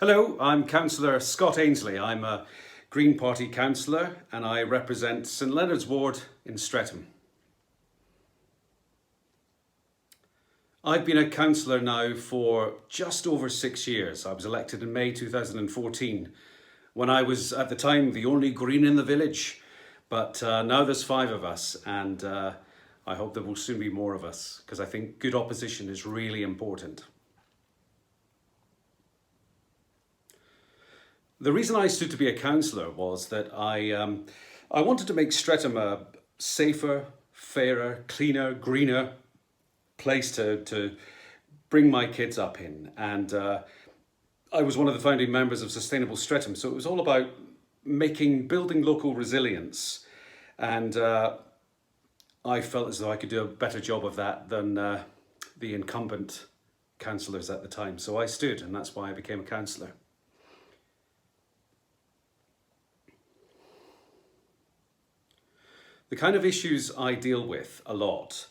Hello, I'm Councillor Scott Ainsley. I'm a Green Party councillor and I represent St Leonard's Ward in Streatham. I've been a councillor now for just over 6 years. I was elected in May 2014 when I was at the time the only Green in the village. But now there's 5 of us and I hope there will soon be more of us because I think good opposition is really important. The reason I stood to be a councillor was that I wanted to make Streatham a safer, fairer, cleaner, greener place to bring my kids up in. And I was one of the founding members of Sustainable Streatham, so it was all about building local resilience. And I felt as though I could do a better job of that than the incumbent councillors at the time. So I stood, and that's why I became a councillor. The kind of issues I deal with a lot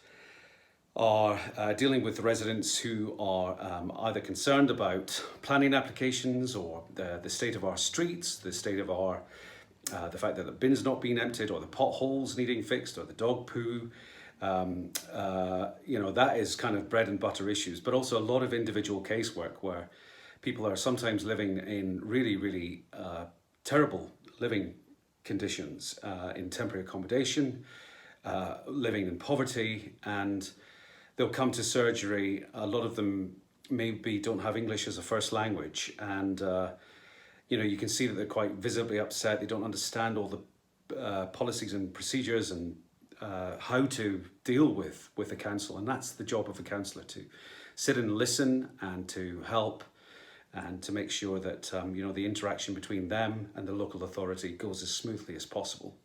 are dealing with residents who are either concerned about planning applications or the state of our streets, the state of the fact that the bin's not being emptied or the potholes needing fixed or the dog poo. That is kind of bread and butter issues, but also a lot of individual casework where people are sometimes living in really, really terrible living conditions, in temporary accommodation, living in poverty, and they'll come to surgery. A lot of them maybe don't have English as a first language, and you can see that they're quite visibly upset. They don't understand all the policies and procedures and how to deal with the council, and that's the job of a councillor, to sit and listen and to help and to make sure that the interaction between them and the local authority goes as smoothly as possible.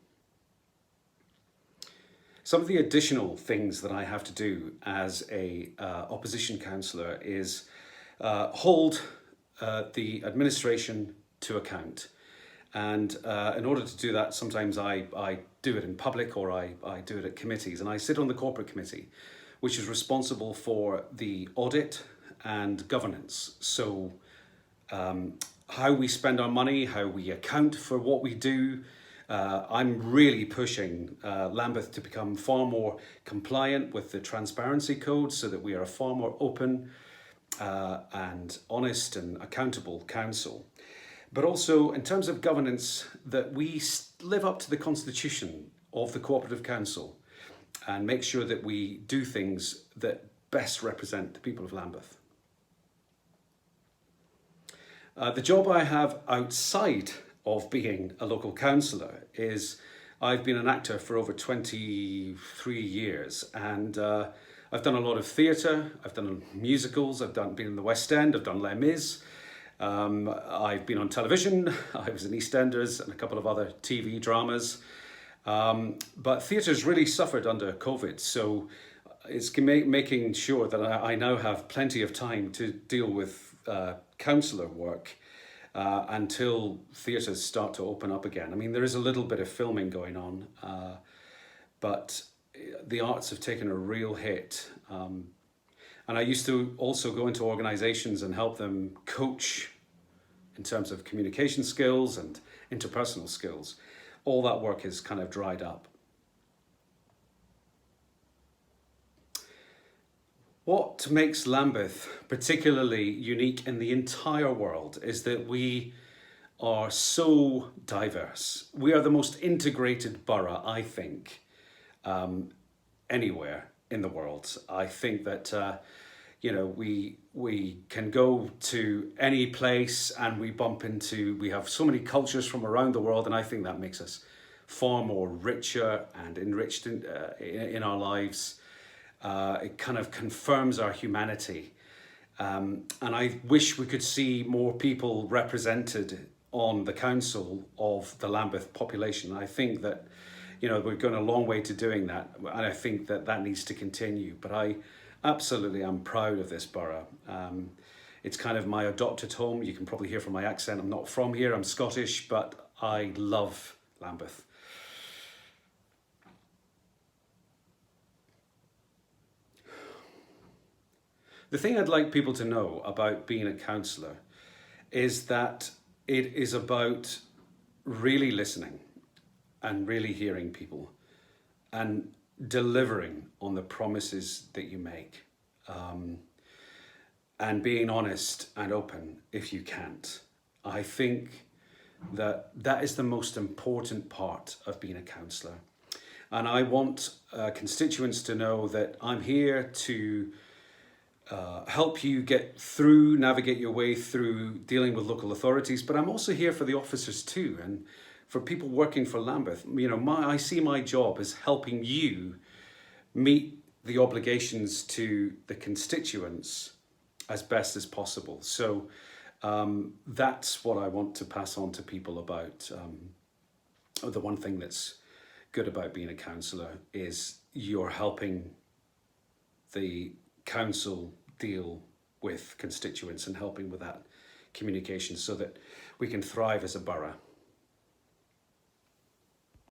Some of the additional things that I have to do as a opposition councillor is hold the administration to account. And in order to do that, sometimes I do it in public or I do it at committees. And I sit on the corporate committee, which is responsible for the audit and governance. So how we spend our money, how we account for what we do. I'm really pushing Lambeth to become far more compliant with the transparency code so that we are a far more open and honest and accountable council. But also in terms of governance, that we live up to the constitution of the Cooperative Council and make sure that we do things that best represent the people of Lambeth. The job I have outside of being a local councillor is I've been an actor for over 23 years, and I've done a lot of theatre, I've done musicals, been in the West End, I've done Les Mis, I've been on television, I was in EastEnders and a couple of other TV dramas, but theatre's really suffered under COVID, so it's making sure that I now have plenty of time to deal with councillor work until theatres start to open up again. I mean, there is a little bit of filming going on, but the arts have taken a real hit. And I used to also go into organisations and help them coach in terms of communication skills and interpersonal skills. All that work is kind of dried up. What makes Lambeth particularly unique in the entire world is that we are so diverse. We are the most integrated borough, I think, anywhere in the world. I think that we can go to any place and we have so many cultures from around the world, and I think that makes us far more richer and enriched in our lives. It kind of confirms our humanity. And I wish we could see more people represented on the council of the Lambeth population. I think that, we're going a long way to doing that. And I think that needs to continue. But I absolutely am proud of this borough. It's kind of my adopted home. You can probably hear from my accent, I'm not from here, I'm Scottish, but I love Lambeth. The thing I'd like people to know about being a councillor is that it is about really listening and really hearing people and delivering on the promises that you make, and being honest and open if you can't. I think that that is the most important part of being a counsellor. And I want constituents to know that I'm here to help you get through, navigate your way through dealing with local authorities, but I'm also here for the officers too, and for people working for Lambeth. I see my job as helping you meet the obligations to the constituents as best as possible. So that's what I want to pass on to people about. The one thing that's good about being a counsellor is you're helping the council deal with constituents and helping with that communication so that we can thrive as a borough.